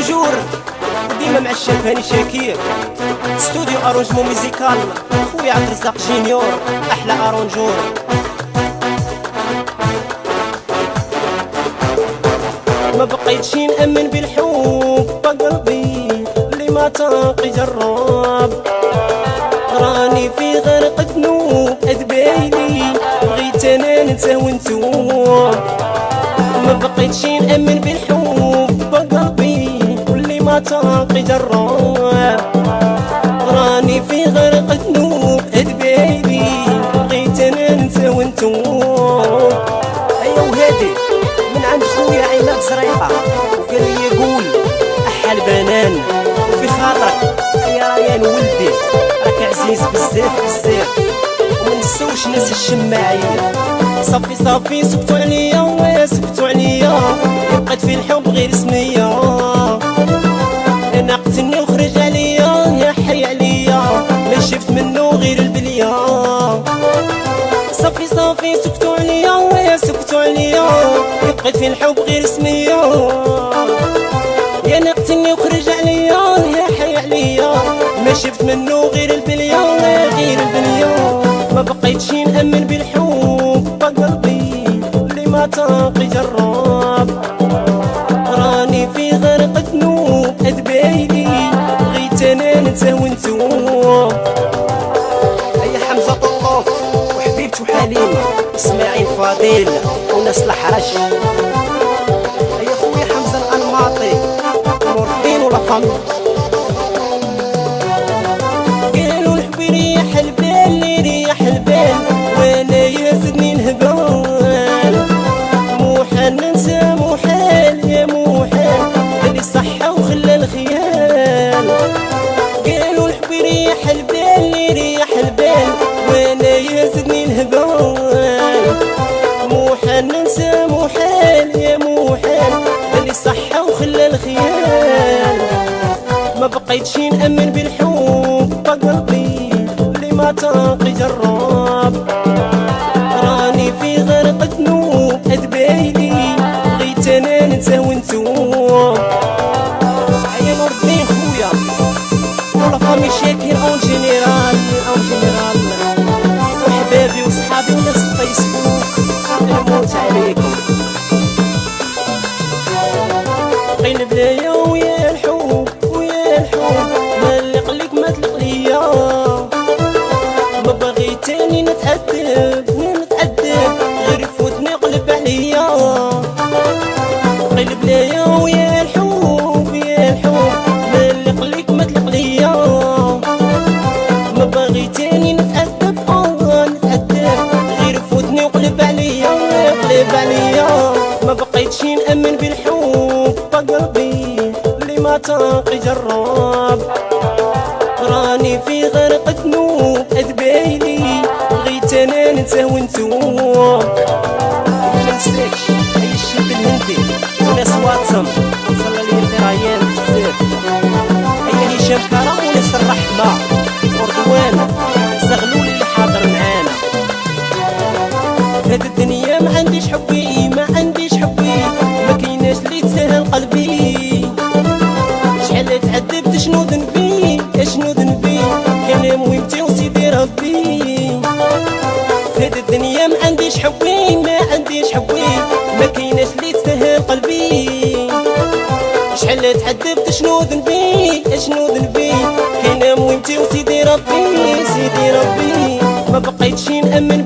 توجور ديما مع الشاب هاني شاكير. ستوديو ارونجمون ميوزيكال خويا عبد الرزاق جينيور احلى ارونجور. ما بقيتش نأمن بالحب قلبي اللي ما تنقي جراب، راني في غرق ذنوب أذبايلي بغيت انا ننسى ونتوب. ما بقيتش نأمن بالحب قلبي واللي ما تنقي جراب، راني في غرق ذنوب أذبايلي بغيت انا ننسى ونتوب. ايا وهادي من عند خويا عماد زريقة وقال لي يقول احا البنان وفي خاطرك يا ريان ولدي راك عزيز بزاف بزاف ومنسوش ناس الشماعية. صافي صافي سكتو عليا سكتو عليا بقيت في الحب غير سمية، انا قتلني وخرج عليا يا حي عليا ما شفت منو غير البلية. صافي صافي سكتو عليا سكتو عليا بقيت في الحب غير سمية، يا نقتلني وخرج عليا يا حي عليا ما شفت منو غير البلية غير البلية. ما بقيتش نأمن بالحب قلبي اللي ما تنقي جراب، راني في غرق ذنوب أذبايلي بغيت انا ننسى ونتوب. هيا حمزة طلوف وحبيبته حليمة اسماعيل فضيل وناس الحرش. هيا خويا حمزة الأنماطي نور الدين ولا فامي. قالوا الحب يريح البال يريح البال وانا يزدني الهبال، محال ننسى محال يا محال اللي صحة وخلى الخيال. قالوا الحب يريح البال يريح البال وانا يزدني الهبال، محال ننسى محال يا محال اللي صحة وخلى الخيال. ما بقيتش نأمن بالحب قلبي اللي ما تنقي جراب، راني في غرق ذنوب أذبايلي بغيت انا ننسى ونتوب. هيا نور الدين خويا ولا فامي شاكر اون جينيرال اون جينيرال وحبابي وصحابي وناس الفيسبوك نموت عليكم. قلب ليا ويا الحب ويا الحب ما نلق ليك ما تلق ليا، ما باغي تاني نتأدب غير يفوتني قلب عليا. قلب ليا ويا الحب يا الحب ما نلق ليك ما تلق ليا، ما باغي تاني نتأدب غير يفوتني وقلب عليا قلب عليا. ما بقيتش نأمن بالحب قلبي اللي ما تنقي جراب، راني في غرق ذنوب أذبايلي بغيت انا ننسى ونتوب. منساكش هيا الشاب الهندي وناس واتسم صلى لي القرايان بزاف. هيا هشام كرم وناس الرحمة وردوان زغلول اللي حاضر معانا. هاد الدنيا ما عنديش حبي ما عنديش حبي ما كايناش اللي تسهل قلبي، شحال تعذبت شنو ذنبي شنو ذنبي كلام ويمتي وسيدي ربي. هاد الدنيا ما عنديش حبي ما عنديش حبي ما كايناش اللي تسهل قلبي، شحال تعذبت شنو ذنبي شنو ذنبي كلام ويمتي وسيدي ربي سيدي ربي. ما بقيتش نأمن